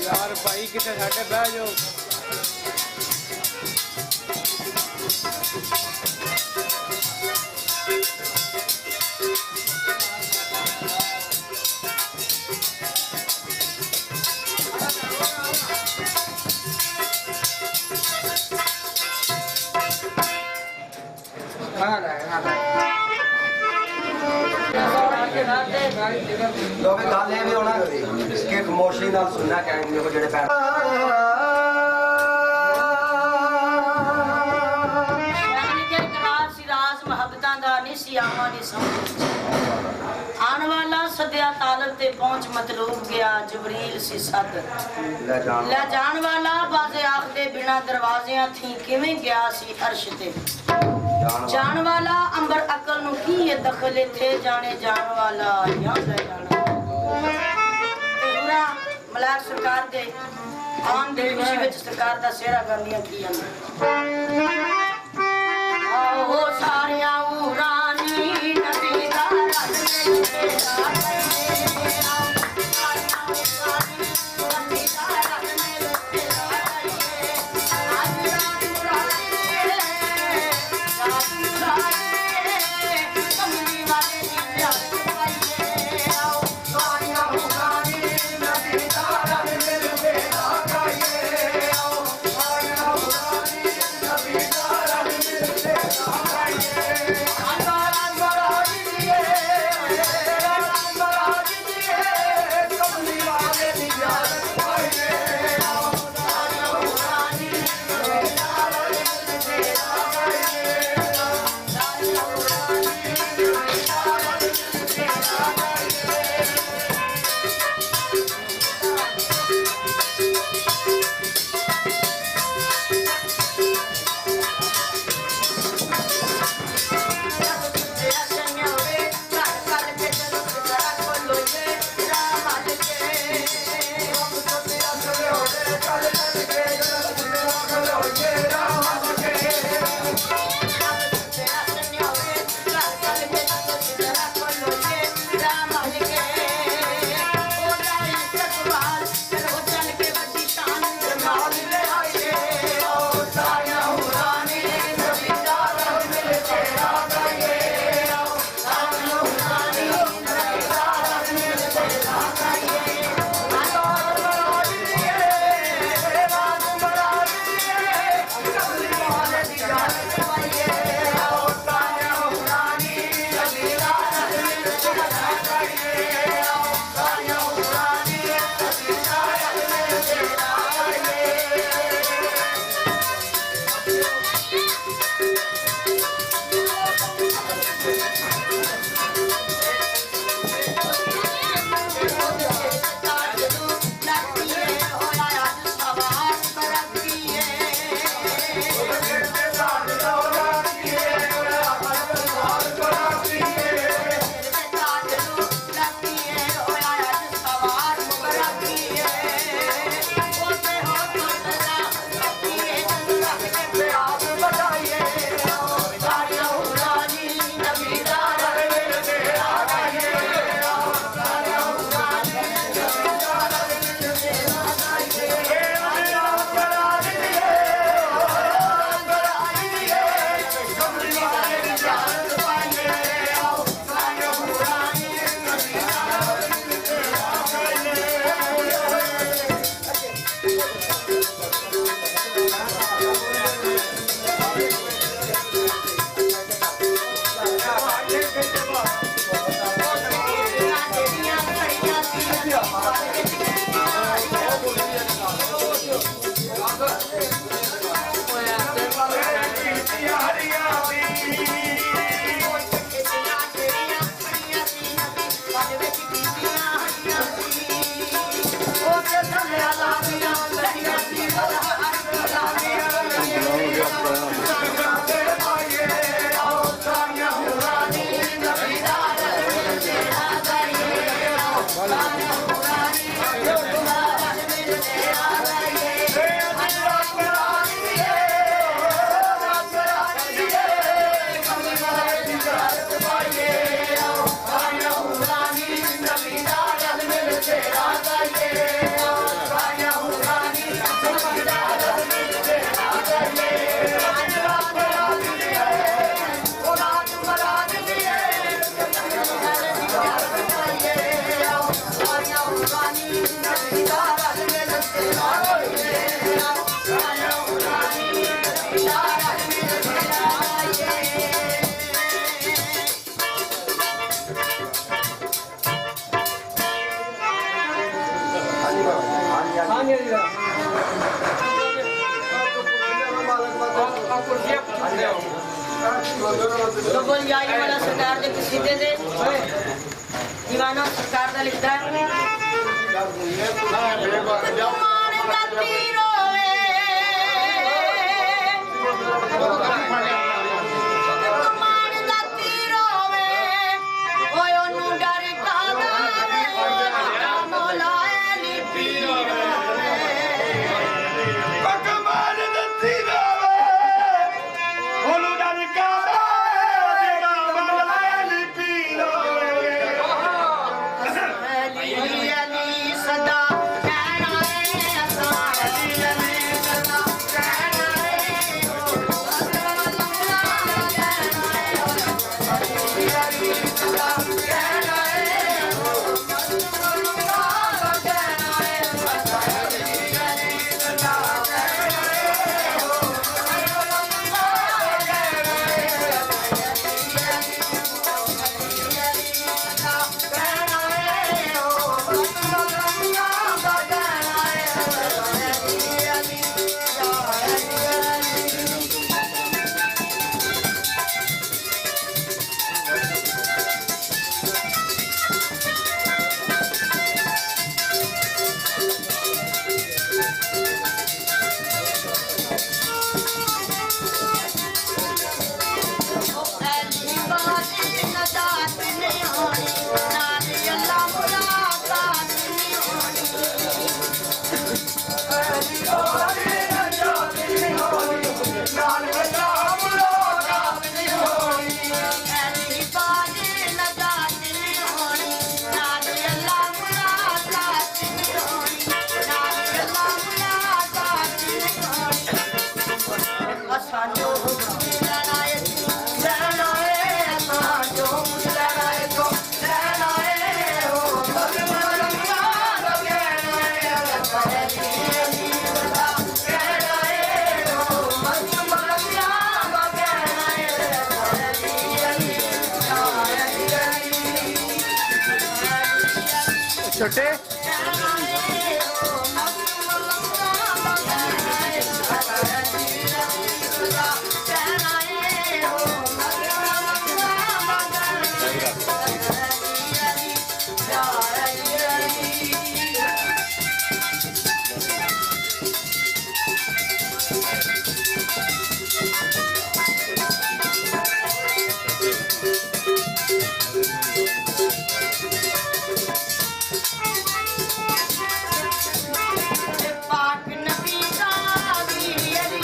यार भाई कितने साढ़े बह जाओ लोग गल ये भी होना कि खामोशी नाल सुनना कहने को जेड़े पैर आने वाला सद्या तालब ते पहुंच मतलूब गया जबरील सी सद ले जान वाला बाजे आखदे बिना दरवाजियां थी किवें गया सी अर्श ते जान वाला अंबर अकल नु की ये दखल थे जाने जान वाला या ले जाना पूरा मलाक सरकार दे आम दे खुशी विच सरकार दा सेरा गांदियां की आओ सारियां उरानी नबी दा रस पानी दी तो बोल जाई वाला सरकार दे सीधे दे दीवाना सरकार दा लिखदा है तुम्हारे गति रोवे तुम्हारे गति रोवे ओए ओनु डर कादा रे मौला अली पीर रोवे कमाल दती रोवे ओनु डर कादा जेड़ा मौला अली पीर रोवे अली सदा कहना है असां अली सदा कहना है छोटे पाक नबी जागी अली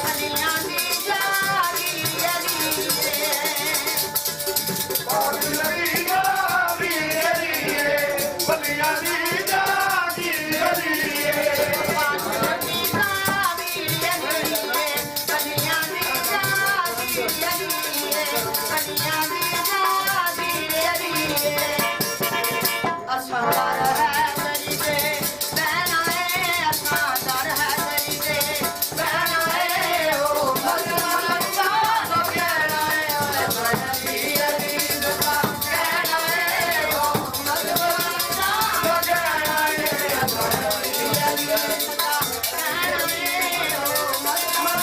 अलियां दी जागी अली पाक नबी जागी अली बलिया दी जागी अली पाक नबी जागी अली अलियां दी जागी अली अलियां दी जागी अली असहार है गरीबे बहना है असहार है गरीबे बहना है ओ भगवान का कहना है अली अली का कहना है ओ भगवान का कहना है अली अली का कहना है ओ भगवान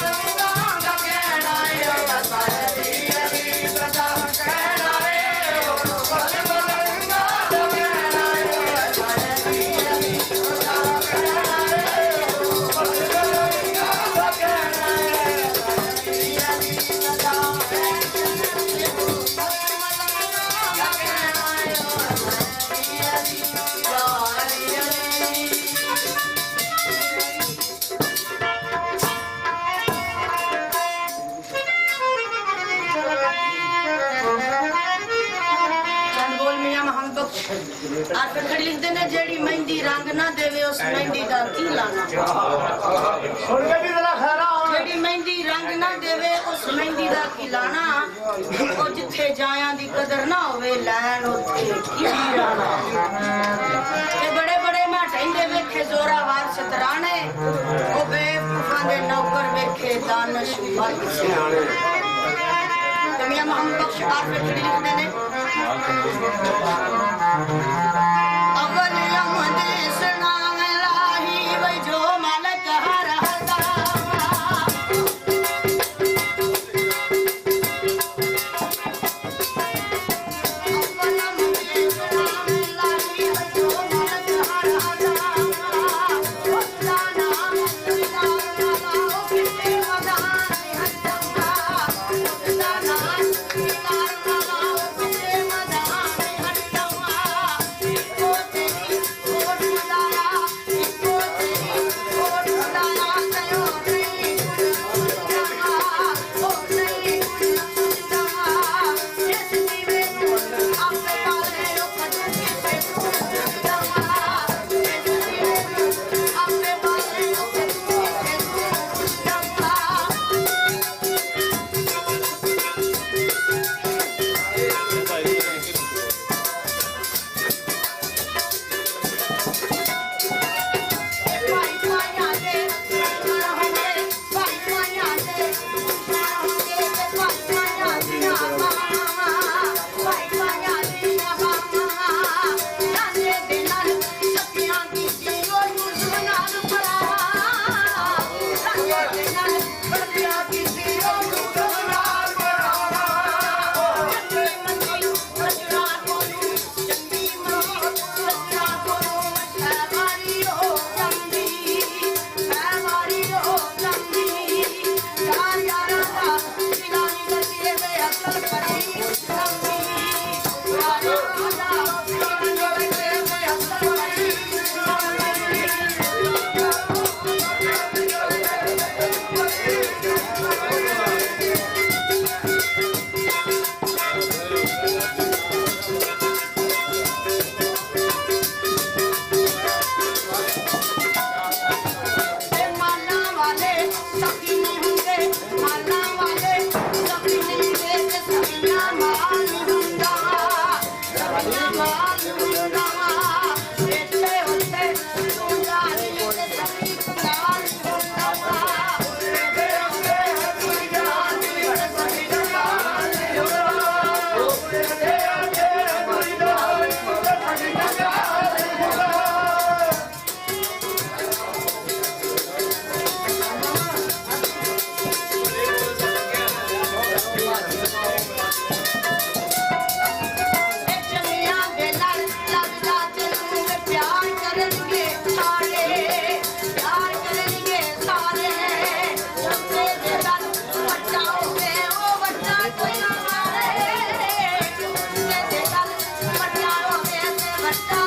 का कहना है अली अली का कहना है ओ भगवान लिखते ने जेड़ी मेहंदी रंग ना देवे उस मेहंदी का की लाना जेड़ी मेहंदी रंग ना देवे उस मेहंदी का की लाना ओ जिथे जाया दी कदर ना होवे लैन उथे की लाना ते बड़े बड़े माटेंदे वेखे जोरावर शतराने ओ बेवकूफां दे नौकर वेखे दानश मर्द सियाणे ते मियां मोहम्मद बख्श आरफे लिखते ने अवल यमदे सनाम लाही ਮਾਲ ਹੁੰਦਾ ਰਵੀਆਂ ਮਾਲ ਹੁੰਦਾ ਇੱਥੇ ਉੱਥੇ ਹੁੰਦਾ ਨਹੀਂ ਤੇ ਸਭੀ ਨਾਲ ਹੁੰਦਾ But